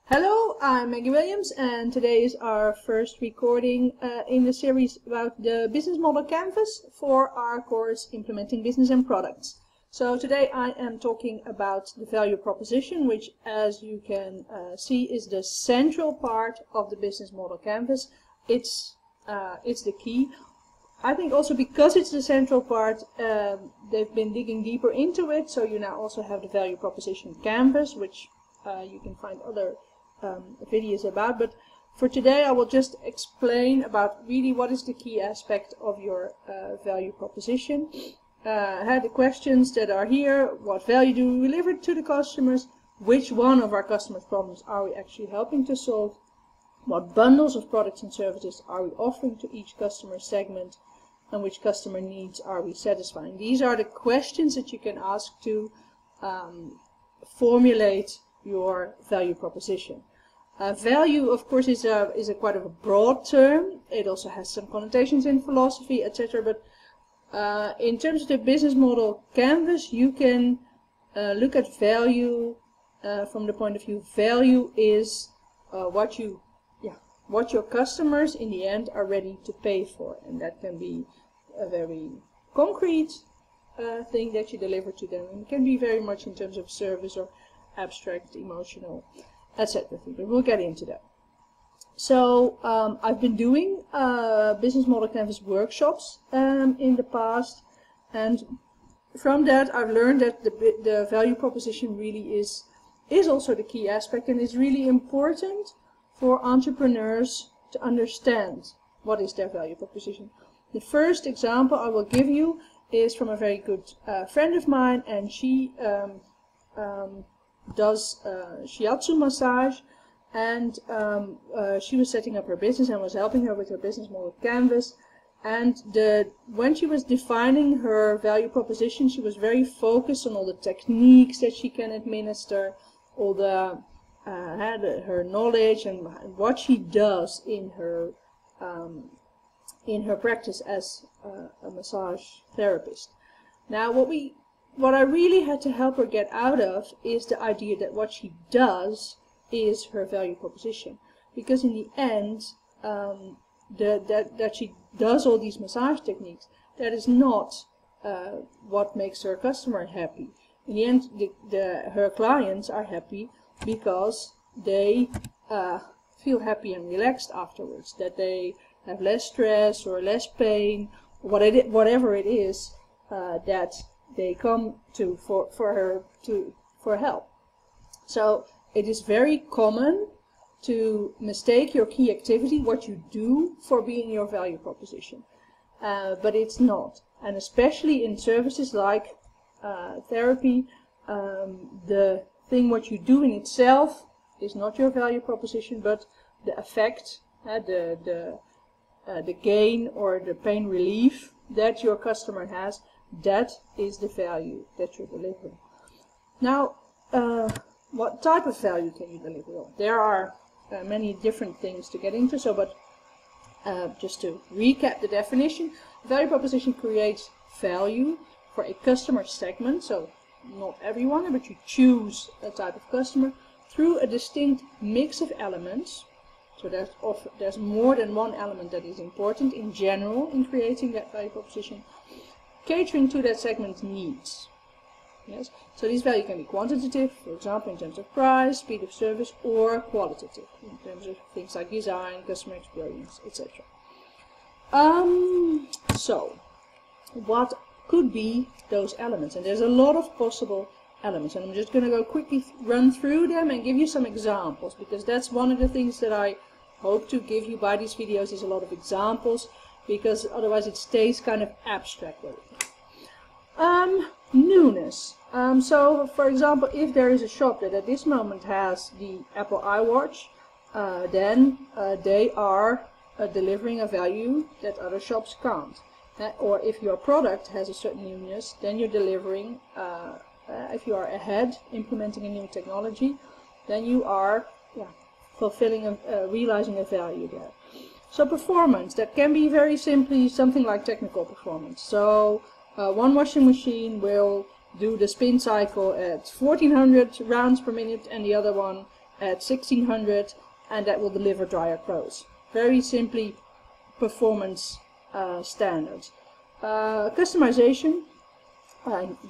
Hello, I'm Maggie Williams, and today is our first recording in the series about the business model canvas for our course Implementing Business and Products. So today I am talking about the value proposition, which, as you can see, is the central part of the business model canvas. It's the key. I think also because it's the central part, they've been digging deeper into it, so you now also have the value proposition canvas, which you can find other videos about, but for today I will just explain about really what is the key aspect of your value proposition. The questions that are here: what value do we deliver to the customers? Which one of our customers' problems are we actually helping to solve? What bundles of products and services are we offering to each customer segment? And which customer needs are we satisfying? These are the questions that you can ask to formulate your value proposition. Value, of course, is a quite of a broad term. It also has some connotations in philosophy, etc. But in terms of the business model canvas, you can look at value from the point of view. Value is what your customers in the end are ready to pay for, and that can be a very concrete thing that you deliver to them, and it can be very much in terms of service or abstract, emotional, etc. But we'll get into that. So I've been doing business model canvas workshops in the past, and from that I've learned that the value proposition really is also the key aspect, and it's really important for entrepreneurs to understand what is their value proposition. The first example I will give you is from a very good friend of mine, and she does shiatsu massage, and she was setting up her business and was helping her with her business model canvas. And when she was defining her value proposition, she was very focused on all the techniques that she can administer, all the her knowledge and what she does in her practice as a massage therapist. Now, what I really had to help her get out of is the idea that what she does is her value proposition, because in the end, that she does all these massage techniques, that is not what makes her customer happy. In the end, her clients are happy because they feel happy and relaxed afterwards, that they have less stress or less pain, whatever it is that they come to for help. So it is very common to mistake your key activity, what you do, for being your value proposition, but it's not. And especially in services like therapy, the thing what you do in itself is not your value proposition, but the effect, the gain or the pain relief that your customer has, that is the value that you're delivering. Now, what type of value can you deliver? Well, there are many different things to get into, but just to recap the definition, value proposition creates value for a customer segment, so not everyone, but you choose a type of customer through a distinct mix of elements. So there's more than one element that is important in general in creating that value proposition, catering to that segment's needs. Yes. So this value can be quantitative, for example, in terms of price, speed of service, or qualitative, in terms of things like design, customer experience, etc. So, what could be those elements? And there's a lot of possible elements, and I'm just going to go quickly run through them and give you some examples, because that's one of the things that I hope to give you by these videos, is a lot of examples, because otherwise it stays kind of abstract. Newness. So, for example, if there is a shop that at this moment has the Apple iWatch, then they are delivering a value that other shops can't. Or if your product has a certain newness, then you're delivering, if you are ahead, implementing a new technology, then you are fulfilling, realizing a value there. So performance, that can be very simply something like technical performance. So one washing machine will do the spin cycle at 1400 rounds per minute, and the other one at 1600, and that will deliver drier clothes. Very simply, performance standards. Customization,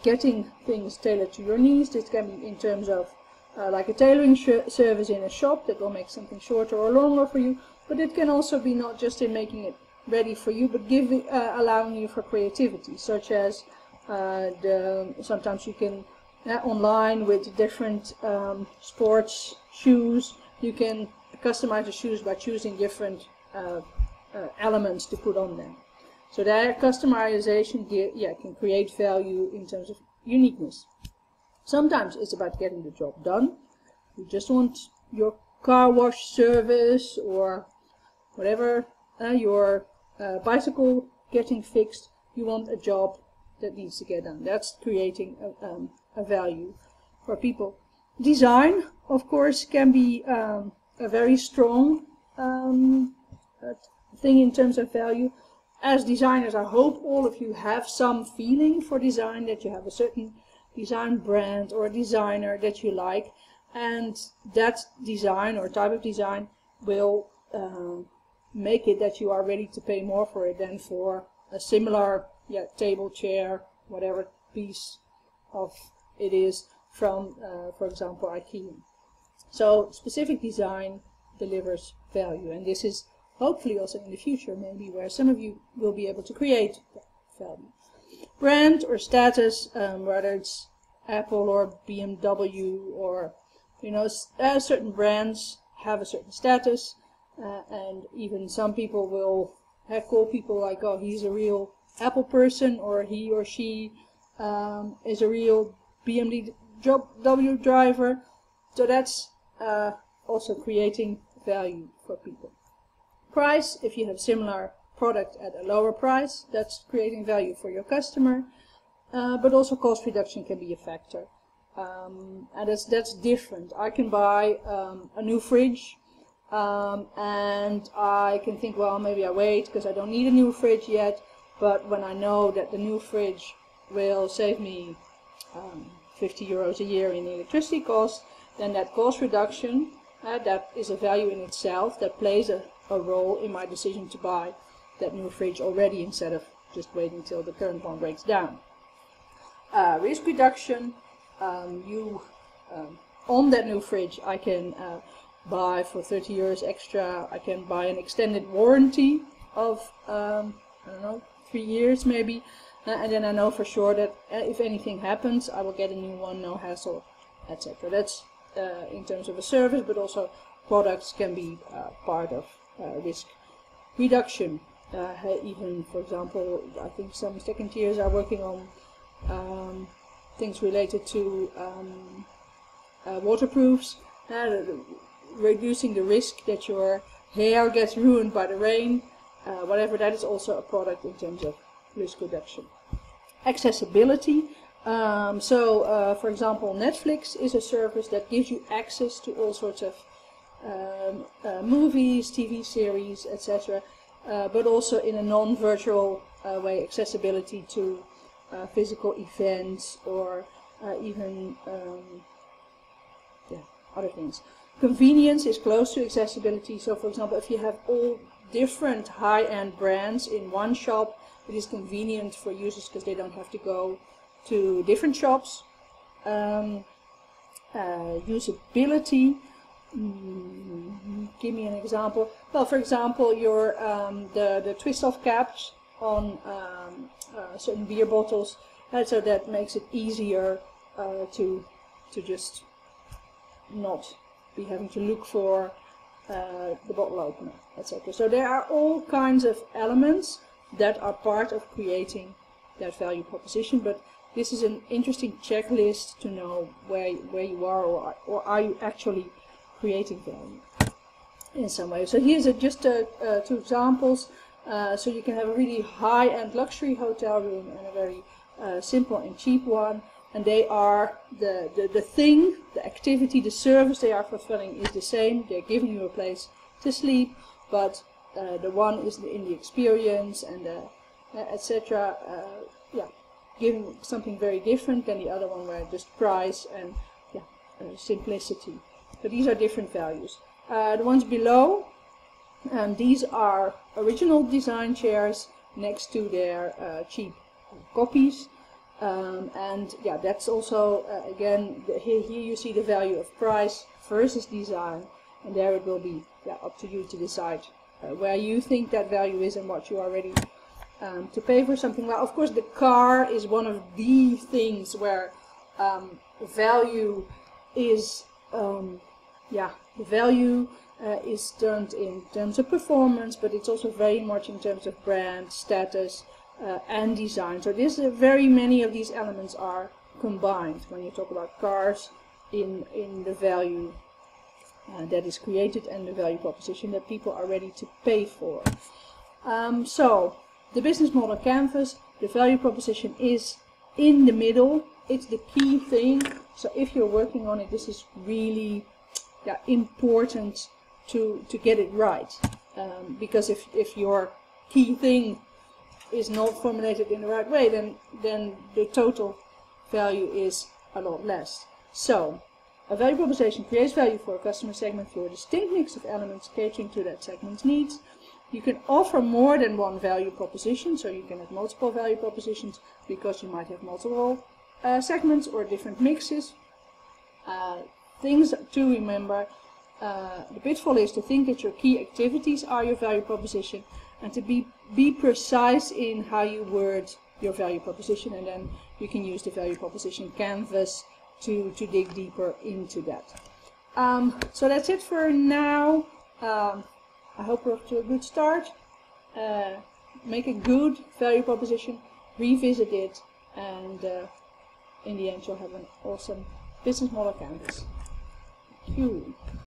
getting things tailored to your needs. This can be in terms of like a tailoring service in a shop that will make something shorter or longer for you, but it can also be not just in making it ready for you, but allowing you for creativity, such as sometimes you can online with different sports shoes, you can customize the shoes by choosing different elements to put on them. So that customization can create value in terms of uniqueness. Sometimes it's about getting the job done. You just want your car wash service or whatever, your bicycle getting fixed. You want a job that needs to get done. That's creating a value for people. Design, of course, can be a very strong thing in terms of value. As designers, I hope all of you have some feeling for design, that you have a certain design brand or a designer that you like, and that design or type of design will make it that you are ready to pay more for it than for a similar table, chair, whatever piece of it is from, for example, IKEA. So specific design delivers value, and this is hopefully also in the future maybe where some of you will be able to create value. Brand or status, whether it's Apple or BMW or, you know, certain brands have a certain status, and even some people will call people like, oh, he's a real Apple person, or he or she is a real BMW driver. So that's also creating value for people. Price, if you have similar product at a lower price, that's creating value for your customer. But also cost reduction can be a factor, and that's different. I can buy a new fridge, and I can think, well, maybe I wait because I don't need a new fridge yet. But when I know that the new fridge will save me 50 euros a year in electricity costs, then that cost reduction, that is a value in itself that plays a role in my decision to buy that new fridge already, instead of just waiting till the current one breaks down. Risk reduction, on that new fridge I can buy for 30 euros extra. I can buy an extended warranty of I don't know, 3 years maybe, and then I know for sure that if anything happens I will get a new one, no hassle, etc. That's in terms of a service, but also products can be part of risk reduction. Even, for example, I think some second tiers are working on things related to waterproofs, reducing the risk that your hair gets ruined by the rain, whatever. That is also a product in terms of risk reduction. Accessibility. For example, Netflix is a service that gives you access to all sorts of movies, TV series, etc. But also in a non-virtual way, accessibility to physical events or even other things. Convenience is close to accessibility. So, for example, if you have all different high-end brands in one shop, it is convenient for users because they don't have to go to different shops. Usability. Give me an example. Well, for example, your the twist-off caps on certain beer bottles, so that makes it easier to just not be having to look for the bottle opener, etc. So there are all kinds of elements that are part of creating that value proposition, but this is an interesting checklist to know where you are, or are you actually creating value in some way. So here's just two examples. So you can have a really high-end luxury hotel room and a very simple and cheap one, and they are the thing, the activity, the service they are fulfilling is the same. They're giving you a place to sleep, but the one is in the experience and etc. Giving something very different than the other one, where just price and simplicity So these are different values. The ones below, these are original design chairs next to their cheap copies. And yeah, that's also again here you see the value of price versus design, and there it will be up to you to decide where you think that value is and what you are ready to pay for something. Well, of course, the car is one of the things where value is the value is turned in terms of performance, but it's also very much in terms of brand, status, and design. So this very many of these elements are combined when you talk about cars in the value that is created and the value proposition that people are ready to pay for. So the business model canvas, the value proposition is in the middle. It's the key thing. So if you're working on it, this is really important to get it right, because if your key thing is not formulated in the right way, then the total value is a lot less. So a value proposition creates value for a customer segment through a distinct mix of elements catering to that segment's needs. You can offer more than one value proposition, so you can have multiple value propositions because you might have multiple segments or different mixes. Things to remember, the pitfall is to think that your key activities are your value proposition, and to be precise in how you word your value proposition, and then you can use the value proposition canvas to dig deeper into that. So that's it for now. I hope we're off to a good start. Make a good value proposition, revisit it, and in the end you'll have an awesome business model canvas. Thank you.